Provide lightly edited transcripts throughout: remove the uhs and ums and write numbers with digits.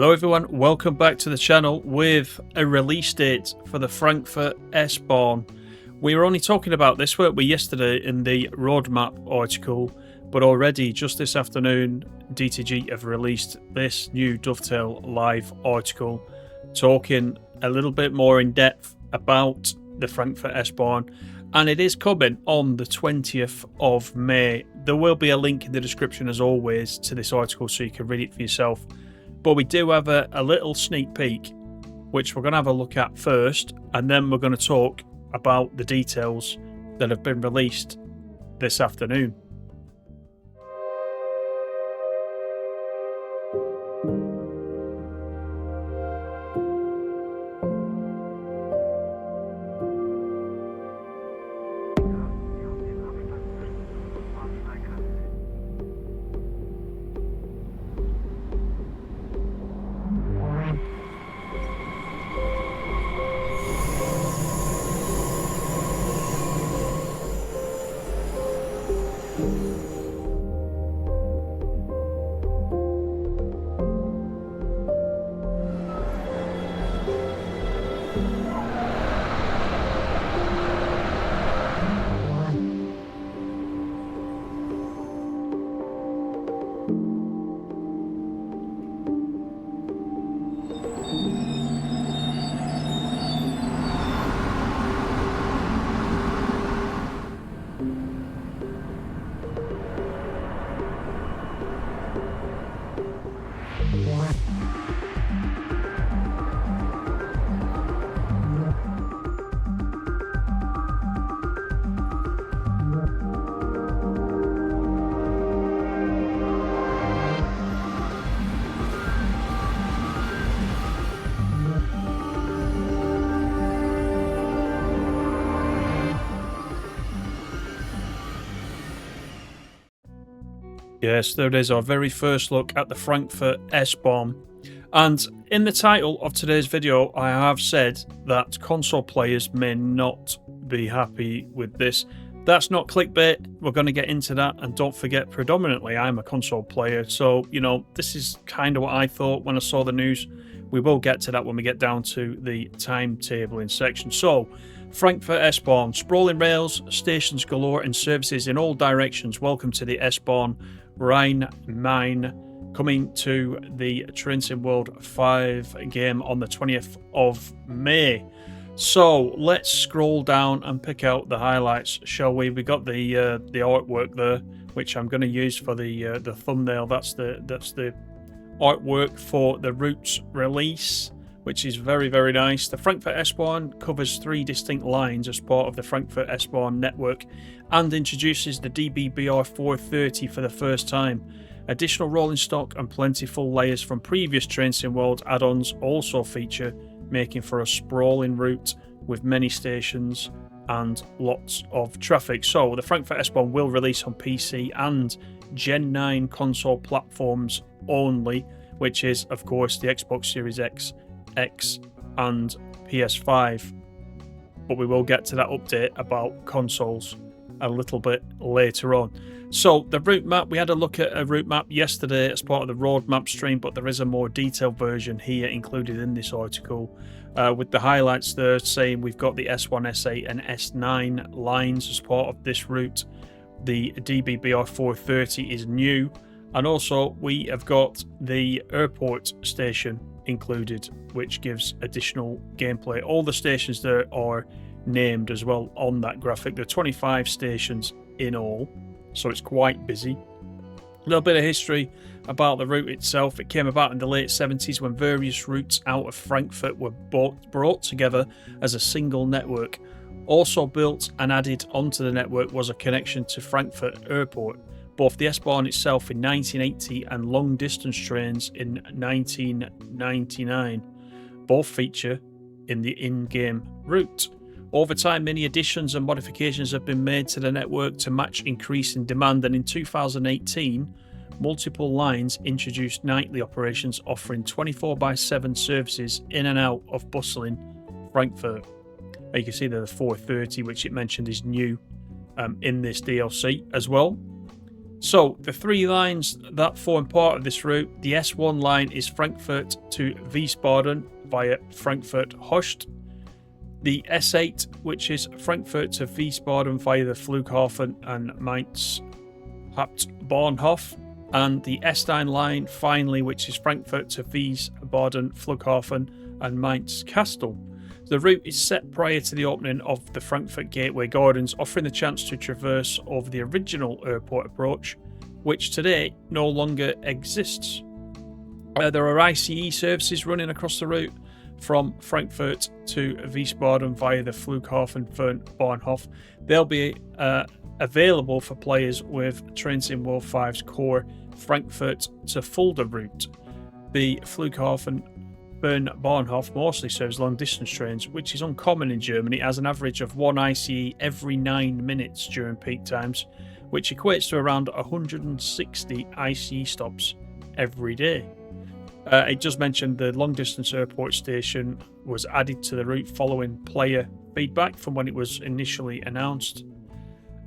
Hello everyone, welcome back to the channel with a release date for the Frankfurt S-Bahn. We were only talking about this, weren't we, yesterday in the roadmap article, but already just this afternoon DTG have released this new Dovetail live article talking a little bit more in depth about the Frankfurt S-Bahn, and it is coming on the 20th of May. There will be a link in the description as always to this article so you can read it for yourself. But we do have a little sneak peek, which we're going to have a look at first, and then we're going to talk about the details that have been released this afternoon. Yes, there it is, our very first look at the Frankfurt S-Bahn. And in the title of today's video, I have said that console players may not be happy with this. That's not clickbait. We're going to get into that. And don't forget, predominantly, I'm a console player. So, you know, this is kind of what I thought when I saw the news. We will get to that when we get down to the timetabling section. So, Frankfurt S-Bahn, sprawling rails, stations galore and services in all directions. Welcome to the S-Bahn Rhein-Main, coming to the Trains World 5 game on the 20th of May. So let's scroll down and pick out the highlights, shall we? We got the artwork there, which I'm going to use for the thumbnail. That's the artwork for the routes release, which is very, very nice. The Frankfurt S-Bahn covers 3 distinct lines as part of the Frankfurt S-Bahn network and introduces the DBBR 430 for the first time. Additional rolling stock and plentiful layers from previous Trains in World add-ons also feature, making for a sprawling route with many stations and lots of traffic. So the Frankfurt S-Bahn will release on PC and Gen 9 console platforms only, which is, of course, the Xbox Series X and PS5, but we will get to that update about consoles a little bit later on. So the route map, we had a look at a route map yesterday as part of the roadmap stream, but there is a more detailed version here included in this article with the highlights there saying we've got the S1, S8 and S9 lines as part of this route. The DBBR 430 is new, and also we have got the airport station included, which gives additional gameplay. All the stations there are named as well on that graphic. There are 25 stations in all, so it's quite busy. A little bit of history about the route itself. It came about in the late 70s when various routes out of Frankfurt were brought together as a single network. Also built and added onto the network was a connection to Frankfurt Airport. Both the S-Bahn itself in 1980 and long-distance trains in 1999 both feature in the in-game route. Over time, many additions and modifications have been made to the network to match increasing demand, and in 2018, multiple lines introduced nightly operations offering 24/7 services in and out of bustling Frankfurt. You can see the 430, which it mentioned is new in this DLC as well. So the three lines that form part of this route, the S1 line is Frankfurt to Wiesbaden via Frankfurt Host. The S8, which is Frankfurt to Wiesbaden via the Flughafen and Mainz Hauptbahnhof. And the S9 line, finally, which is Frankfurt to Wiesbaden, Flughafen and Mainz Castle. The route is set prior to the opening of the Frankfurt Gateway Gardens, offering the chance to traverse over the original airport approach, which today no longer exists. There are ICE services running across the route from Frankfurt to Wiesbaden via the Flughafen Bahnhof. They'll be available for players with Trains in World 5's core Frankfurt to Fulda route. The Flughafen Bahnhof mostly serves long-distance trains, which is uncommon in Germany, as an average of one ICE every 9 minutes during peak times, which equates to around 160 ICE stops every day. It does mention the long-distance airport station was added to the route following player feedback from when it was initially announced.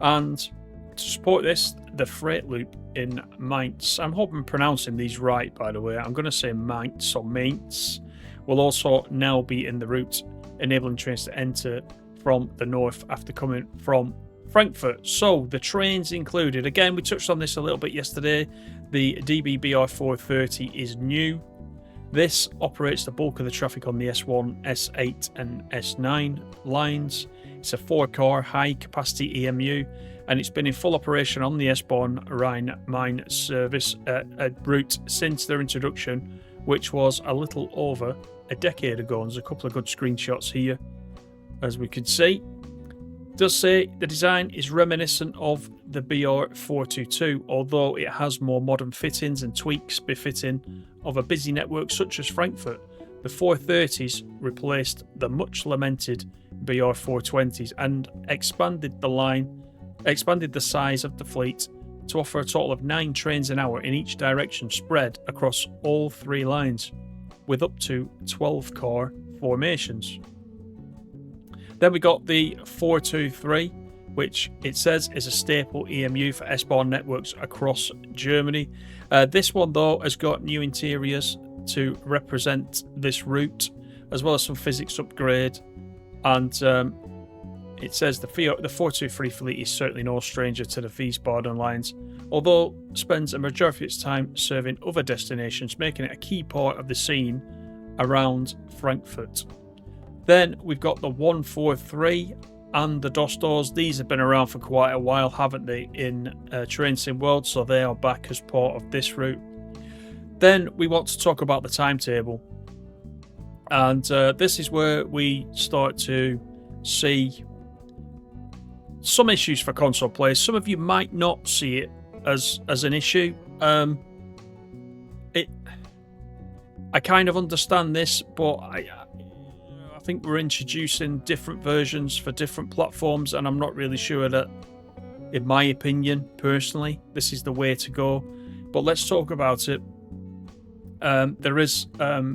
And to support this, the freight loop in Mainz, I'm hoping I'm pronouncing these right, by the way, I'm going to say Mainz or Mainz, will also now be in the route, enabling trains to enter from the north after coming from Frankfurt. So the trains included, again, we touched on this a little bit yesterday, the DB-BR 430 is new. This operates the bulk of the traffic on the S1, S8 and S9 lines. It's a 4-car high-capacity EMU, and it's been in full operation on the S-Bahn Rhein-Main service route since their introduction, which was a little over a decade ago. And there's a couple of good screenshots here, as we can see. It does say the design is reminiscent of the BR 422, although it has more modern fittings and tweaks befitting of a busy network such as Frankfurt. The 430s replaced the much lamented BR 420s and expanded the size of the fleet to offer a total of 9 trains an hour in each direction, spread across all 3 lines, with up to 12-car formations. Then we got the 423, which it says is a staple EMU for S-Bahn networks across Germany. This one, though, has got new interiors to represent this route, as well as some physics upgrade. And it says the 423 fleet is certainly no stranger to the Wiesbaden lines, although spends a majority of its time serving other destinations, making it a key part of the scene around Frankfurt. Then we've got the 143 and the Dostors. These have been around for quite a while, haven't they, in Train Sim World, so they are back as part of this route. Then we want to talk about the timetable, and this is where we start to see some issues for console players. Some of you might not see it as an issue. I kind of understand this, but I think we're introducing different versions for different platforms, and I'm not really sure that, in my opinion, personally, this is the way to go. But let's talk about it. There is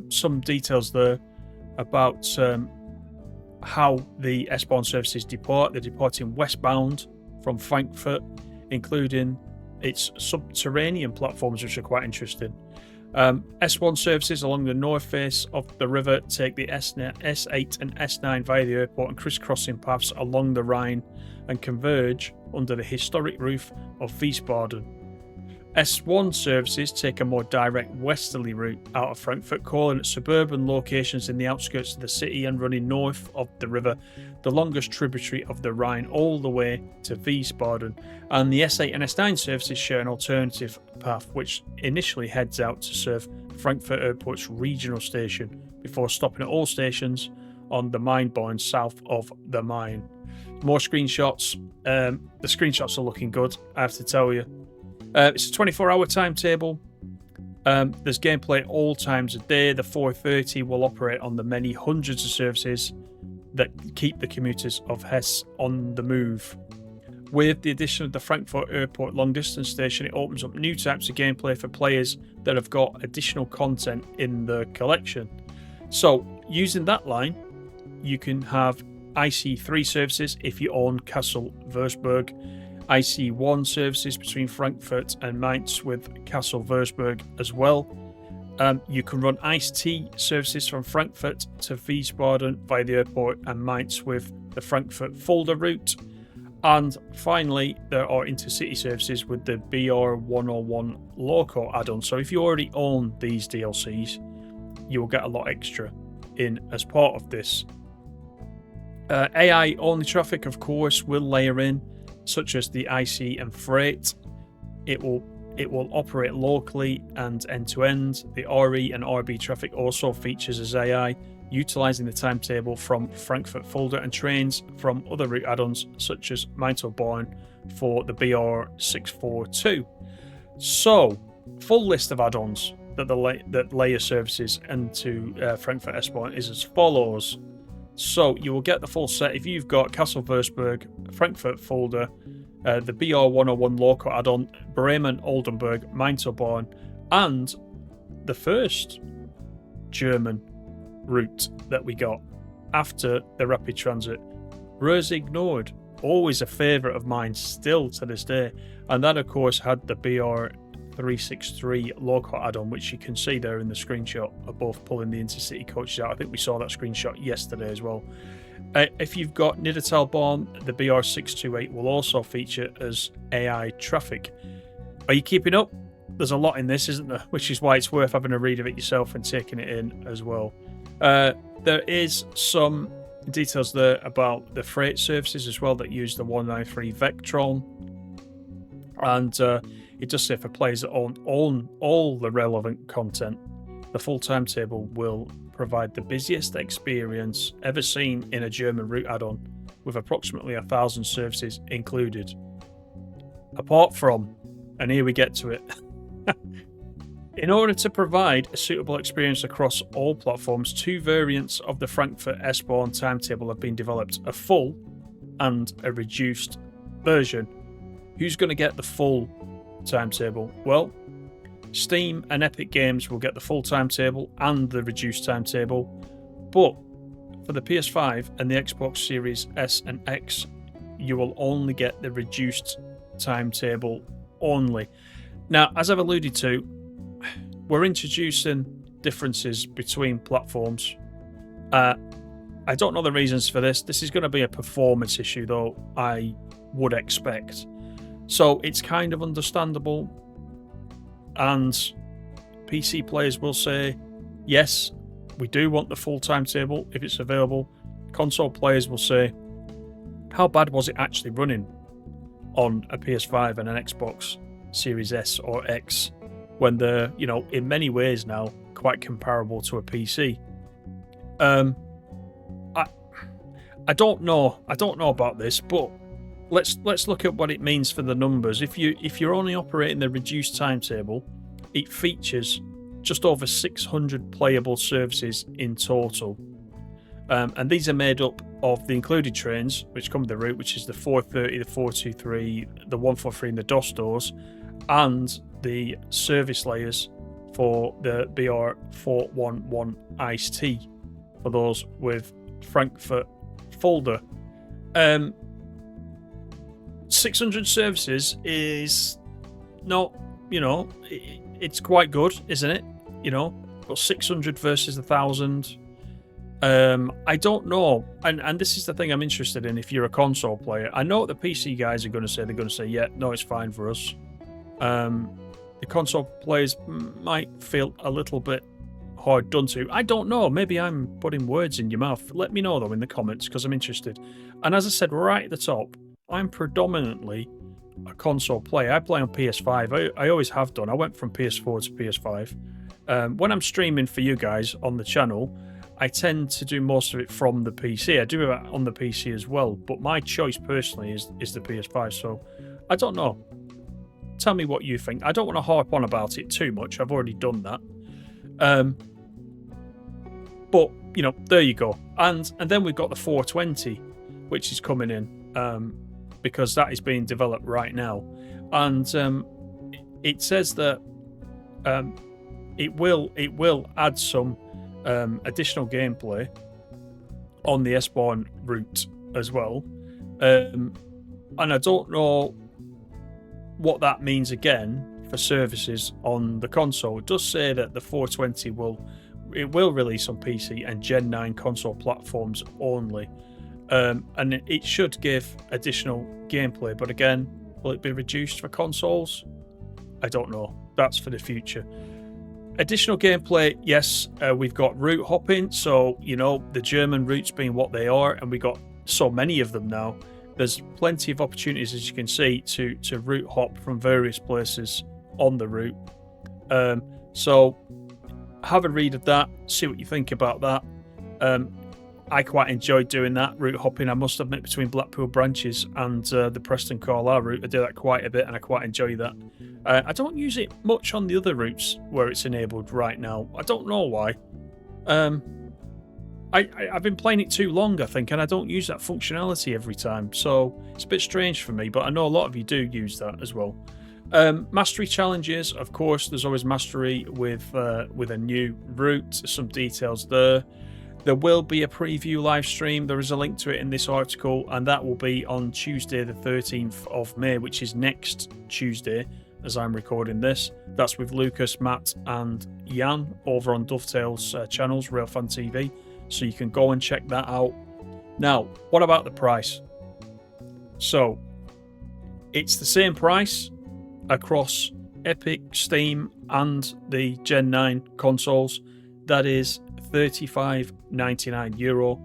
some details there about how the S-Bahn services depart. They're departing westbound from Frankfurt, including its subterranean platforms, which are quite interesting. S1 services along the north face of the river take the S8 and S9 via the airport and crisscrossing paths along the Rhine and converge under the historic roof of Wiesbaden. S1 services take a more direct westerly route out of Frankfurt, calling at suburban locations in the outskirts of the city and running north of the river, the longest tributary of the Rhine, all the way to Wiesbaden. And the S8 and S9 services share an alternative path, which initially heads out to serve Frankfurt Airport's regional station before stopping at all stations on the Mainbahn south of the Main. More screenshots. The screenshots are looking good, I have to tell you. It's a 24-hour timetable. There's gameplay all times of day. The 430 will operate on the many hundreds of services that keep the commuters of Hesse on the move. With the addition of the Frankfurt Airport long-distance station, it opens up new types of gameplay for players that have got additional content in the collection. So, using that line, you can have IC3 services if you own Kassel Würzburg, IC1 services between Frankfurt and Mainz with Kassel Würzburg as well. You can run ICT services from Frankfurt to Wiesbaden via the airport and Mainz with the Frankfurt Fulda route. And finally, there are intercity services with the BR101 loco add-on. So if you already own these DLCs, you will get a lot extra in as part of this. AI only traffic, of course, will layer in, such as the IC and freight. It will operate locally and end-to-end. The RE and RB traffic also features as AI, utilising the timetable from Frankfurt Fulda and trains from other route add-ons such as Mainz-Born for the BR642. So, full list of add-ons that layer services into Frankfurt S-Bahn is as follows. So, you will get the full set if you've got Kassel Würzburg, Frankfurt Fulda, the BR101 local add-on, Bremen Oldenburg, Mainz-Born, and the first German route that we got after the rapid transit, Rosig Nord, always a favourite of mine still to this day, and that of course had the BR363 local add-on, which you can see there in the screenshot of both pulling the intercity coaches out. I think we saw that screenshot yesterday as well. If you've got Niedertalbahn, the BR628 will also feature as AI traffic. Are you keeping up? There's a lot in this, isn't there? Which is why it's worth having a read of it yourself and taking it in as well. There is some details there about the freight services as well that use the 193 Vectron. And it does say for players that own all the relevant content, the full timetable will provide the busiest experience ever seen in a German route add-on, with approximately 1,000 services included. Apart from, and here we get to it, in order to provide a suitable experience across all platforms, 2 variants of the Frankfurt S-Bahn timetable have been developed, a full and a reduced version. Who's going to get the full timetable? Well, Steam and Epic Games will get the full timetable and the reduced timetable, but for the PS5 and the Xbox Series S and X, you will only get the reduced timetable only. Now, as I've alluded to, we're introducing differences between platforms. I don't know the reasons for this. This is going to be a performance issue, though, I would expect. So it's kind of understandable. And PC players will say, yes, we do want the full timetable if it's available. Console players will say, how bad was it actually running on a PS5 and an Xbox Series S or X when they're, in many ways now quite comparable to a PC? I don't know about this, but let's look at what it means for the numbers. If you're only operating the reduced timetable, it features just over 600 playable services in total, and these are made up of the included trains, which come with the route, which is the 430, the 423, the 143, and the DOS doors, and the service layers for the BR411 ICT for those with Frankfurt Fulda. 600 services is not, it's quite good, isn't it? But 600 versus 1,000. I don't know, and this is the thing I'm interested in. If you're a console player, I know what the PC guys are going to say. They're going to say, yeah, no, it's fine for us. The console players might feel a little bit hard done to. I don't know. Maybe I'm putting words in your mouth. Let me know, though, in the comments, because I'm interested. And as I said right at the top, I'm predominantly a console player. I play on PS5. I always have done. I went from PS4 to PS5. When I'm streaming for you guys on the channel, I tend to do most of it from the PC. I do it on the PC as well, but my choice personally is the PS5. So I don't know. Tell me what you think. I don't want to harp on about it too much. I've already done that. But, there you go. And then we've got the 420, which is coming in, because that is being developed right now. And it says that it will add some additional gameplay on the S-Bahn route as well. And I don't know what that means again for services on the console. It does say that the 420 will release on PC and Gen 9 console platforms only, and it should give additional gameplay, but again, will it be reduced for consoles? I don't know. That's for the future. Additional gameplay, yes, we've got route hopping, so the German routes being what they are, and we got so many of them now. There's plenty of opportunities, as you can see, to route hop from various places on the route. So have a read of that, see what you think about that. I quite enjoyed doing that, route hopping, I must admit, between Blackpool branches and the Preston Carlisle route. I do that quite a bit and I quite enjoy that. I don't use it much on the other routes where it's enabled right now. I don't know why. I've been playing it too long, I think, and I don't use that functionality every time. So it's a bit strange for me, but I know a lot of you do use that as well. Mastery challenges, of course, there's always mastery with a new route, some details there. There will be a preview live stream. There is a link to it in this article, and that will be on Tuesday the 13th of May, which is next Tuesday as I'm recording this. That's with Lucas, Matt and Jan over on Dovetail's channels, Railfan TV, so you can go and check that out. Now, what about the price? So it's the same price across Epic, Steam and the Gen 9 consoles. That is €35.99,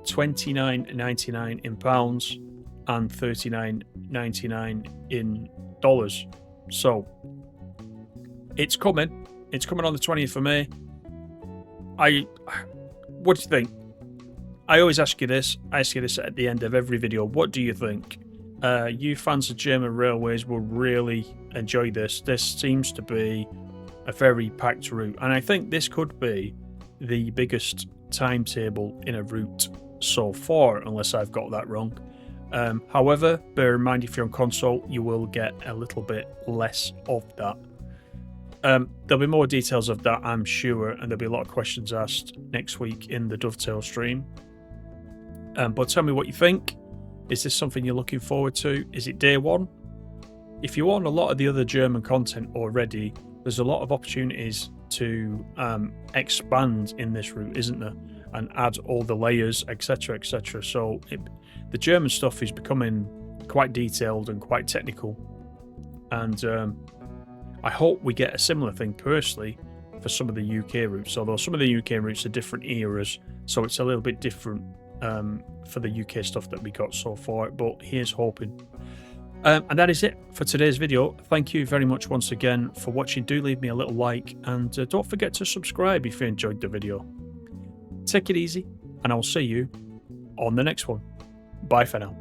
€29.99 in pounds, and $39.99 in dollars. So it's coming. It's coming on the 20th of May. What do you think? I always ask you this. I ask you this at the end of every video. What do you think? You fans of German railways will really enjoy this. This seems to be a very packed route, and I think this could be the biggest timetable in a route so far, unless I've got that wrong. However, bear in mind, if you're on console, you will get a little bit less of that. There'll be more details of that, I'm sure, and there'll be a lot of questions asked next week in the Dovetail stream. But tell me what you think. Is this something you're looking forward to? Is it day one? If you own a lot of the other German content already, there's a lot of opportunities to expand in this route, isn't there? And add all the layers, etc, etc. So the German stuff is becoming quite detailed and quite technical, and I hope we get a similar thing personally for some of the UK routes, although some of the UK routes are different eras, so it's a little bit different for the UK stuff that we got so far, but here's hoping. And that is it for today's video. Thank you very much once again for watching. Do leave me a little like, and don't forget to subscribe if you enjoyed the video. Take it easy, and I'll see you on the next one. Bye for now.